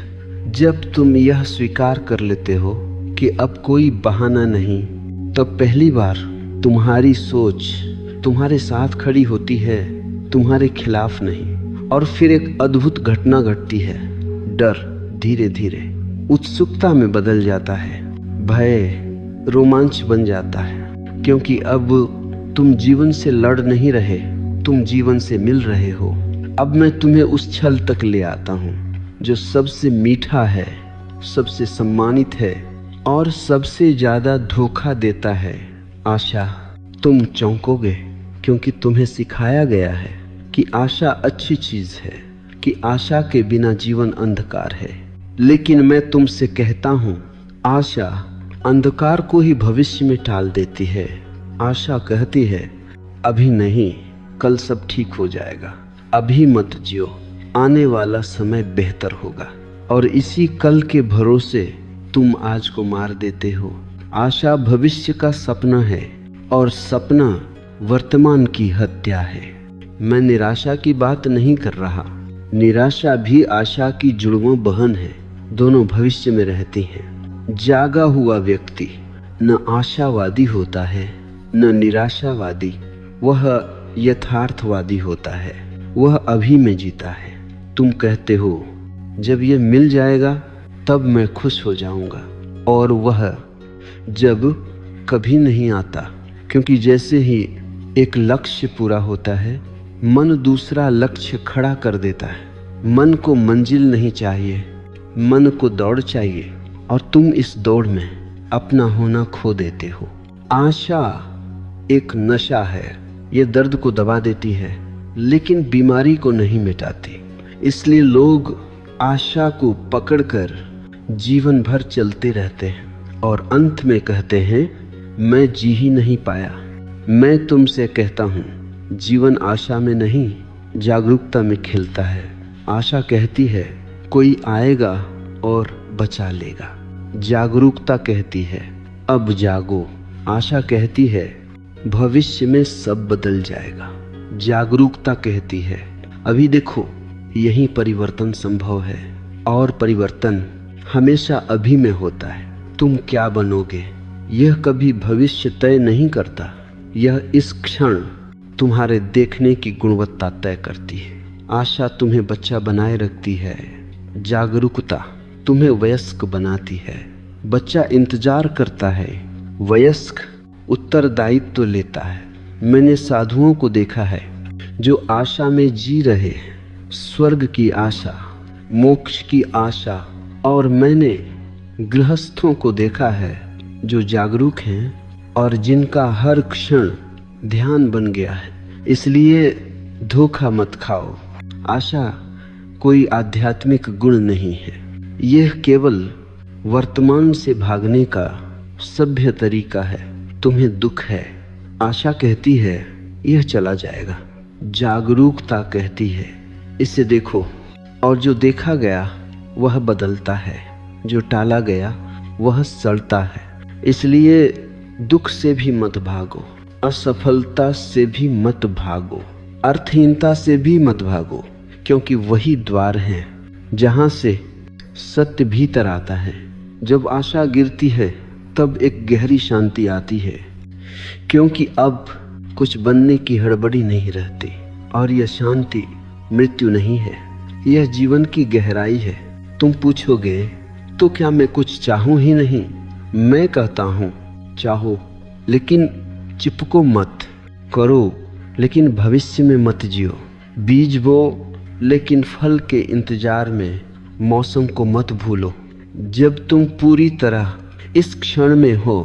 जब तुम यह स्वीकार कर लेते हो कि अब कोई बहाना नहीं, तब पहली बार तुम्हारी सोच तुम्हारे साथ खड़ी होती है, तुम्हारे खिलाफ नहीं। और फिर एक अद्भुत घटना घटती है। डर धीरे धीरे उत्सुकता में बदल जाता है, भय रोमांच बन जाता है, क्योंकि अब तुम जीवन से लड़ नहीं रहे, तुम जीवन से मिल रहे हो। अब मैं तुम्हें उस छल तक ले आता हूँ जो सबसे मीठा है, सबसे सम्मानित है और सबसे ज्यादा धोखा देता है, आशा। तुम चौंकोगे क्योंकि तुम्हें सिखाया गया है कि आशा अच्छी चीज है, कि आशा के बिना जीवन अंधकार है। लेकिन मैं तुमसे कहता हूँ, आशा अंधकार को ही भविष्य में टाल देती है। आशा कहती है, अभी नहीं, कल सब ठीक हो जाएगा, अभी मत जियो, आने वाला समय बेहतर होगा। और इसी कल के भरोसे तुम आज को मार देते हो। आशा भविष्य का सपना है और सपना वर्तमान की हत्या है। मैं निराशा की बात नहीं कर रहा, निराशा भी आशा की जुड़वों बहन है, दोनों भविष्य में रहती हैं। जागा हुआ व्यक्ति न आशावादी होता है न निराशावादी, वह यथार्थवादी होता है, वह अभी में जीता है। तुम कहते हो जब ये मिल जाएगा तब मैं खुश हो जाऊंगा, और वह जब कभी नहीं आता, क्योंकि जैसे ही एक लक्ष्य पूरा होता है मन दूसरा लक्ष्य खड़ा कर देता है। मन को मंजिल नहीं चाहिए, मन को दौड़ चाहिए, और तुम इस दौड़ में अपना होना खो देते हो। आशा एक नशा है, ये दर्द को दबा देती है लेकिन बीमारी को नहीं मिटाती। इसलिए लोग आशा को पकड़कर जीवन भर चलते रहते हैं और अंत में कहते हैं, मैं जी ही नहीं पाया। मैं तुमसे कहता हूँ, जीवन आशा में नहीं जागरूकता में खिलता है। आशा कहती है कोई आएगा और बचा लेगा। जागरूकता कहती है अब जागो। आशा कहती है भविष्य में सब बदल जाएगा। जागरूकता कहती है अभी देखो, यही परिवर्तन संभव है, और परिवर्तन हमेशा अभी में होता है। तुम क्या बनोगे यह कभी भविष्य तय नहीं करता, यह इस क्षण तुम्हारे देखने की गुणवत्ता तय करती है। आशा तुम्हें बच्चा बनाए रखती है, जागरूकता तुम्हें वयस्क बनाती है। बच्चा इंतजार करता है, वयस्क उत्तरदायित्व लेता है। मैंने साधुओं को देखा है जो आशा में जी रहे हैं, स्वर्ग की आशा, मोक्ष की आशा, और मैंने गृहस्थों को देखा है जो जागरूक हैं और जिनका हर क्षण ध्यान बन गया है। इसलिए धोखा मत खाओ। आशा कोई आध्यात्मिक गुण नहीं है, यह केवल वर्तमान से भागने का सभ्य तरीका है। तुम्हें दुख है, आशा कहती है यह चला जाएगा। जागरूकता कहती है इसे देखो, और जो देखा गया वह बदलता है। जो टाला गया वह सड़ता है। इसलिए दुख से भी मत भागो, असफलता से भी मत भागो, अर्थहीनता से भी मत भागो, क्योंकि वही द्वार है जहां से सत्य भीतर आता है। जब आशा गिरती है तब एक गहरी शांति आती है, क्योंकि अब कुछ बनने की हड़बड़ी नहीं रहती। और यह शांति मृत्यु नहीं है, यह जीवन की गहराई है। तुम पूछोगे तो क्या मैं कुछ चाहूं ही नहीं? मैं कहता हूं चाहो, लेकिन चिपको मत। करो, लेकिन भविष्य में मत जियो। बीज बो, लेकिन फल के इंतजार में मौसम को मत भूलो। जब तुम पूरी तरह इस क्षण में हो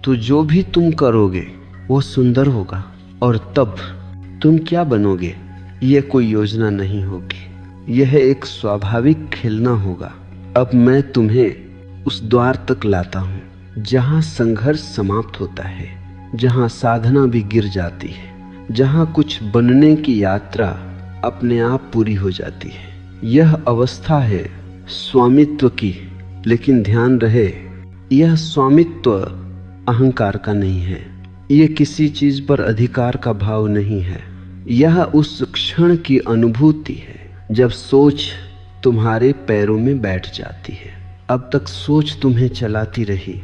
तो जो भी तुम करोगे वो सुंदर होगा। और तब तुम क्या बनोगे यह कोई योजना नहीं होगी, यह एक स्वाभाविक खेलना होगा। अब मैं तुम्हें उस द्वार तक लाता हूँ जहाँ संघर्ष समाप्त होता है, जहाँ साधना भी गिर जाती है, जहाँ कुछ बनने की यात्रा अपने आप पूरी हो जाती है। यह अवस्था है स्वामित्व की, लेकिन ध्यान रहे यह स्वामित्व अहंकार का नहीं है, यह किसी चीज पर अधिकार का भाव नहीं है। यह उस क्षण की अनुभूति है जब सोच तुम्हारे पैरों में बैठ जाती है। अब तक सोच तुम्हें चलाती रही,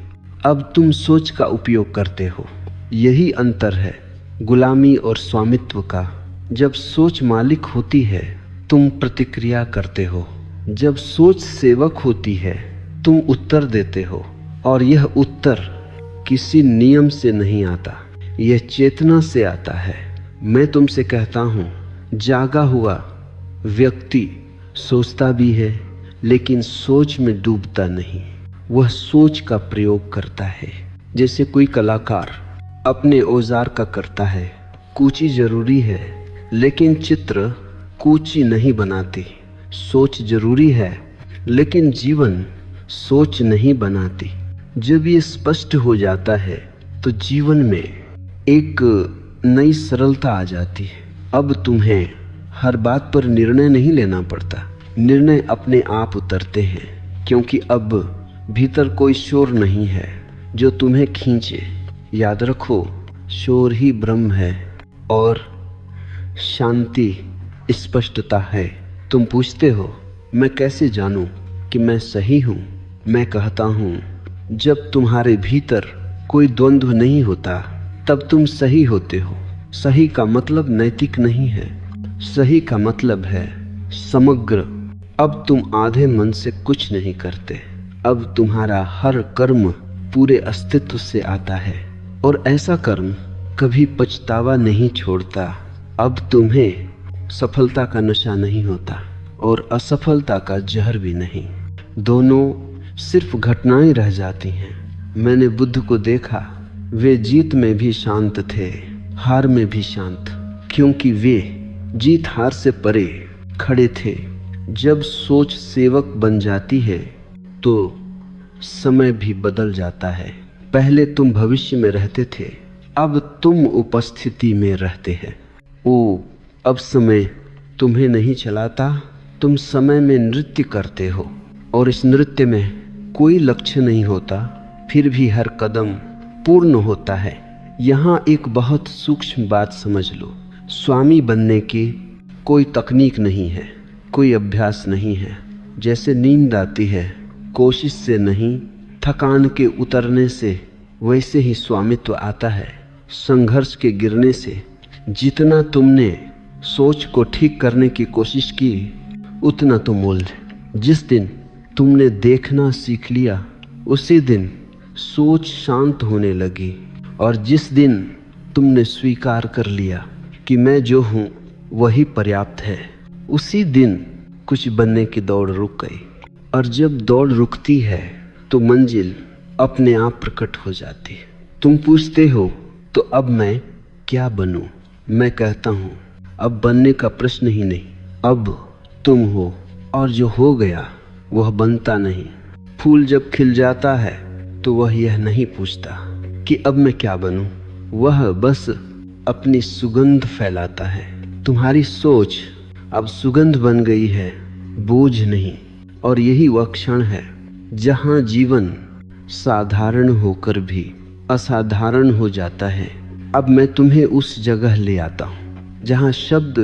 अब तुम सोच का उपयोग करते हो। यही अंतर है गुलामी और स्वामित्व का। जब सोच मालिक होती है तुम प्रतिक्रिया करते हो, जब सोच सेवक होती है तुम उत्तर देते हो। और यह उत्तर किसी नियम से नहीं आता, यह चेतना से आता है। मैं तुमसे कहता हूँ, जागा हुआ व्यक्ति सोचता भी है लेकिन सोच में डूबता नहीं, वह सोच का प्रयोग करता है। जैसे कोई कलाकार अपने औजार का करता है। कूची जरूरी है लेकिन चित्र कूची नहीं बनाती। सोच जरूरी है लेकिन जीवन सोच नहीं बनाती। जब ये स्पष्ट हो जाता है तो जीवन में एक नई सरलता आ जाती है। अब तुम्हें हर बात पर निर्णय नहीं लेना पड़ता, निर्णय अपने आप उतरते हैं, क्योंकि अब भीतर कोई शोर नहीं है जो तुम्हें खींचे। याद रखो, शोर ही ब्रह्म है और शांति स्पष्टता है। तुम पूछते हो मैं कैसे जानूं कि मैं सही हूं? मैं कहता हूं, जब तुम्हारे भीतर कोई द्वंद्व नहीं होता तब तुम सही होते हो। सही का मतलब नैतिक नहीं है, सही का मतलब है समग्र। अब तुम आधे मन से कुछ नहीं करते, अब तुम्हारा हर कर्म पूरे अस्तित्व से आता है और ऐसा कर्म कभी पछतावा नहीं छोड़ता। अब तुम्हें सफलता का नशा नहीं होता और असफलता का जहर भी नहीं, दोनों सिर्फ घटनाएं रह जाती हैं। मैंने बुद्ध को देखा, वे जीत में भी शांत थे, हार में भी शांत, क्योंकि वे जीत हार से परे खड़े थे। जब सोच सेवक बन जाती है तो समय भी बदल जाता है। पहले तुम भविष्य में रहते थे, अब तुम उपस्थिति में रहते हैं। ओ, अब समय तुम्हें नहीं चलाता, तुम समय में नृत्य करते हो और इस नृत्य में कोई लक्ष्य नहीं होता, फिर भी हर कदम पूर्ण होता है। यहाँ एक बहुत सूक्ष्म बात समझ लो, स्वामी बनने की कोई तकनीक नहीं है, कोई अभ्यास नहीं है। जैसे नींद आती है कोशिश से नहीं, थकान के उतरने से, वैसे ही स्वामित्व आता है संघर्ष के गिरने से। जितना तुमने सोच को ठीक करने की कोशिश की उतना तुम उलझे। जिस दिन तुमने देखना सीख लिया उसी दिन सोच शांत होने लगी, और जिस दिन तुमने स्वीकार कर लिया कि मैं जो हूँ वही पर्याप्त है, उसी दिन कुछ बनने की दौड़ रुक गई। और जब दौड़ रुकती है तो मंजिल अपने आप प्रकट हो जाती है। तुम पूछते हो तो अब मैं क्या बनूं? मैं कहता हूँ अब बनने का प्रश्न ही नहीं, अब तुम हो, और जो हो गया वह बनता नहीं। फूल जब खिल जाता है तो वह यह नहीं पूछता कि अब मैं क्या बनूं, वह बस अपनी सुगंध फैलाता है। तुम्हारी सोच अब सुगंध बन गई है, बोझ नहीं। और यही वह क्षण है जहां जीवन साधारण होकर भी असाधारण हो जाता है। अब मैं तुम्हें उस जगह ले आता हूं जहां शब्द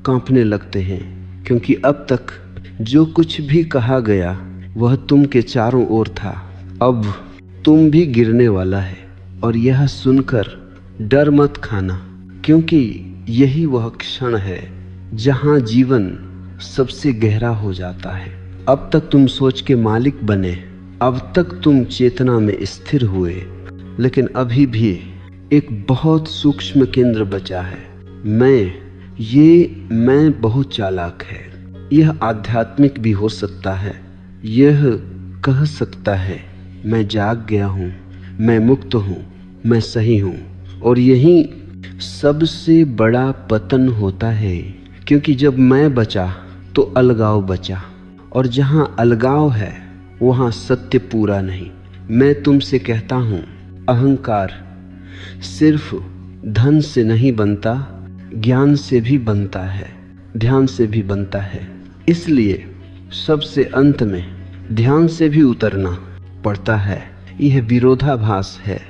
कांपने लगते हैं, क्योंकि अब तक जो कुछ भी कहा गया वह तुम के चारों ओर था। अब तुम भी गिरने वाला है, और यह सुनकर डर मत खाना, क्योंकि यही वह क्षण है जहां जीवन सबसे गहरा हो जाता है। अब तक तुम सोच के मालिक बने, अब तक तुम चेतना में स्थिर हुए, लेकिन अभी भी एक बहुत सूक्ष्म केंद्र बचा है। मैं बहुत चालाक है। यह आध्यात्मिक भी हो सकता है। यह कह सकता है मैं जाग गया हूँ, मैं मुक्त हूँ, मैं सही हूँ। और यही सबसे बड़ा पतन होता है, क्योंकि जब मैं बचा तो अलगाव बचा, और जहाँ अलगाव है वहाँ सत्य पूरा नहीं। मैं तुमसे कहता हूँ, अहंकार सिर्फ धन से नहीं बनता, ज्ञान से भी बनता है, ध्यान से भी बनता है। इसलिए सबसे अंत में ध्यान से भी उतरना पड़ता है। यह विरोधाभास है,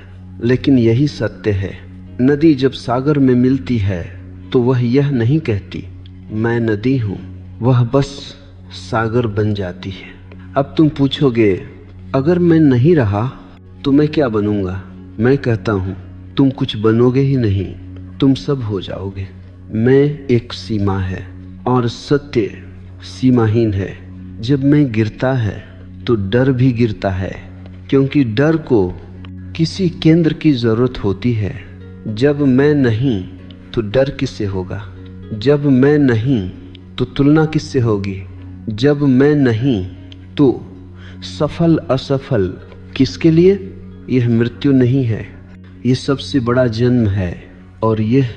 लेकिन यही सत्य है। नदी जब सागर में मिलती है तो वह यह नहीं कहती मैं नदी हूँ, वह बस सागर बन जाती है। अब तुम पूछोगे, अगर मैं नहीं रहा तो मैं क्या बनूंगा? मैं कहता हूँ, तुम कुछ बनोगे ही नहीं, तुम सब हो जाओगे। मैं एक सीमा है और सत्य सीमाहीन है। जब मैं गिरता है तो डर भी गिरता है, क्योंकि डर को किसी केंद्र की जरूरत होती है। जब मैं नहीं तो डर किससे होगा? जब मैं नहीं तो तुलना किससे होगी? जब मैं नहीं तो सफल असफल किसके लिए? यह मृत्यु नहीं है, यह सबसे बड़ा जन्म है, और यह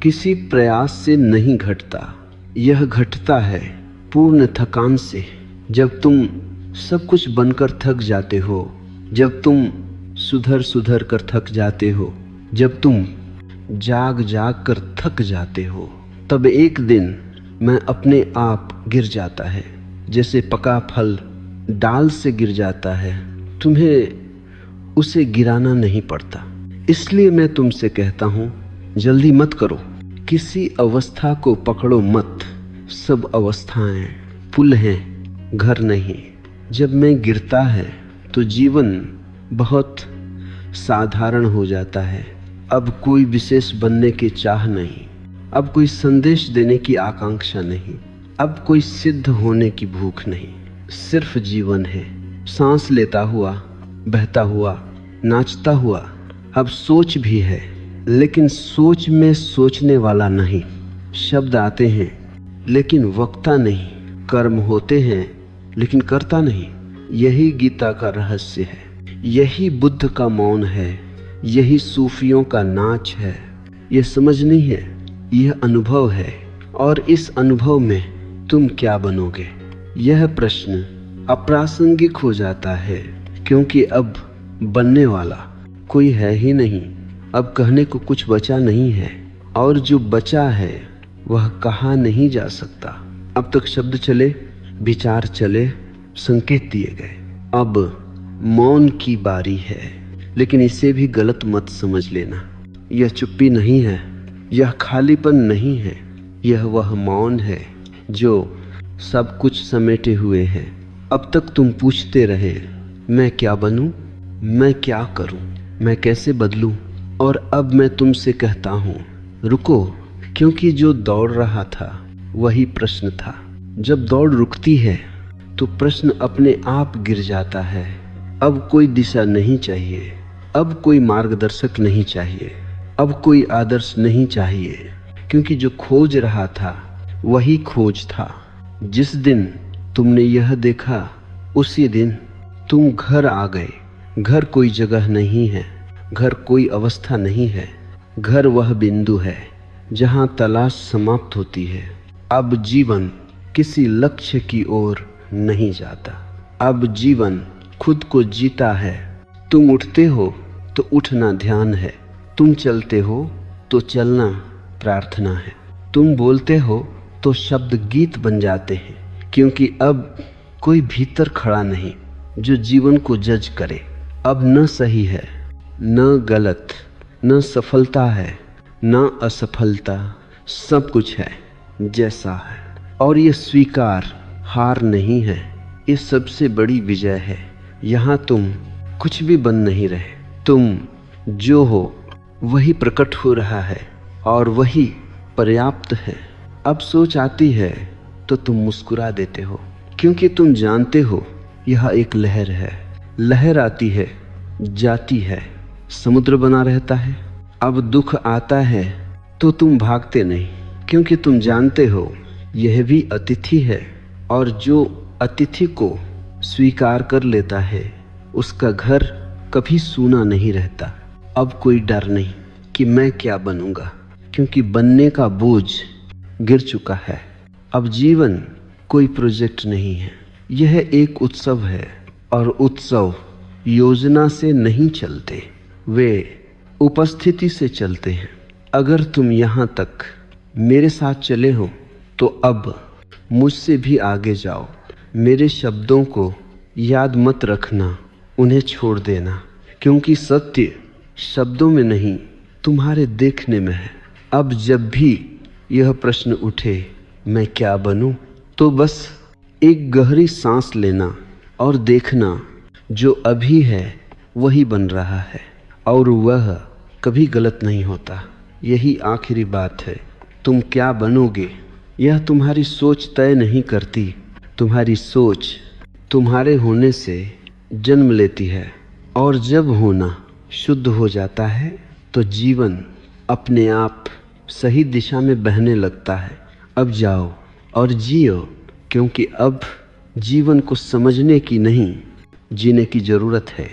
किसी प्रयास से नहीं घटता। यह घटता है पूर्ण थकान से। जब तुम सब कुछ बनकर थक जाते हो, जब तुम सुधर सुधर कर थक जाते हो, जब तुम जाग जाग कर थक जाते हो, तब एक दिन मैं अपने आप गिर जाता है, जैसे पका फल डाल से गिर जाता है। तुम्हें उसे गिराना नहीं पड़ता। इसलिए मैं तुमसे कहता हूँ, जल्दी मत करो, किसी अवस्था को पकड़ो मत। सब अवस्थाएं पुल हैं, घर नहीं। जब मैं गिरता है तो जीवन बहुत साधारण हो जाता है। अब कोई विशेष बनने की चाह नहीं, अब कोई संदेश देने की आकांक्षा नहीं, अब कोई सिद्ध होने की भूख नहीं। सिर्फ जीवन है, सांस लेता हुआ, बहता हुआ, नाचता हुआ। अब सोच भी है, लेकिन सोच में सोचने वाला नहीं। शब्द आते हैं लेकिन वक्ता नहीं, कर्म होते हैं लेकिन करता नहीं। यही गीता का रहस्य है, यही बुद्ध का मौन है, यही सूफियों का नाच है। यह समझ नहीं है, यह अनुभव है, और इस अनुभव में तुम क्या बनोगे? यह प्रश्न अप्रासंगिक हो जाता है, क्योंकि अब बनने वाला कोई है ही नहीं। अब कहने को कुछ बचा नहीं है, और जो बचा है वह कहा नहीं जा सकता। अब तक शब्द चले, विचार चले, संकेत दिए गए। अब मौन की बारी है, लेकिन इसे भी गलत मत समझ लेना। यह चुप्पी नहीं है, यह खालीपन नहीं है, यह वह मौन है जो सब कुछ समेटे हुए है। अब तक तुम पूछते रहे, मैं क्या बनूं, मैं क्या करूं, मैं कैसे बदलूं? और अब मैं तुमसे कहता हूं, रुको, क्योंकि जो दौड़ रहा था वही प्रश्न था। जब दौड़ रुकती है तो प्रश्न अपने आप गिर जाता है। अब कोई दिशा नहीं चाहिए, अब कोई मार्गदर्शक नहीं चाहिए, अब कोई आदर्श नहीं चाहिए, क्योंकि जो खोज रहा था वही खोज था। जिस दिन तुमने यह देखा उसी दिन तुम घर आ गए। घर कोई जगह नहीं है, घर कोई अवस्था नहीं है, घर वह बिंदु है जहां तलाश समाप्त होती है। अब जीवन किसी लक्ष्य की ओर नहीं जाता, अब जीवन खुद को जीता है। तुम उठते हो तो उठना ध्यान है, तुम चलते हो तो चलना प्रार्थना है, तुम बोलते हो तो शब्द गीत बन जाते हैं, क्योंकि अब कोई भीतर खड़ा नहीं, जो जीवन को जज करे। अब न सही है, न गलत, न सफलता है, न असफलता, सब कुछ है जैसा है। और ये स्वीकार हार नहीं है, ये सबसे बड़ी विजय है। यहाँ तुम कुछ भी बन नहीं रहे, तुम जो हो वही प्रकट हो रहा है और वही पर्याप्त है। अब सोच आती है तो तुम मुस्कुरा देते हो, क्योंकि तुम जानते हो यह एक लहर है। लहर आती है, जाती है, समुद्र बना रहता है। अब दुख आता है तो तुम भागते नहीं, क्योंकि तुम जानते हो यह भी अतिथि है, और जो अतिथि को स्वीकार कर लेता है उसका घर कभी सूना नहीं रहता। अब कोई डर नहीं कि मैं क्या बनूंगा, क्योंकि बनने का बोझ गिर चुका है। अब जीवन कोई प्रोजेक्ट नहीं है, यह एक उत्सव है, और उत्सव योजना से नहीं चलते, वे उपस्थिति से चलते हैं। अगर तुम यहाँ तक मेरे साथ चले हो तो अब मुझसे भी आगे जाओ। मेरे शब्दों को याद मत रखना, उन्हें छोड़ देना, क्योंकि सत्य शब्दों में नहीं तुम्हारे देखने में है। अब जब भी यह प्रश्न उठे मैं क्या बनूं, तो बस एक गहरी सांस लेना और देखना जो अभी है वही बन रहा है, और वह कभी गलत नहीं होता। यही आखिरी बात है। तुम क्या बनोगे यह तुम्हारी सोच तय नहीं करती, तुम्हारी सोच तुम्हारे होने से जन्म लेती है, और जब होना शुद्ध हो जाता है तो जीवन अपने आप सही दिशा में बहने लगता है। अब जाओ और जियो, क्योंकि अब जीवन को समझने की नहीं, जीने की ज़रूरत है।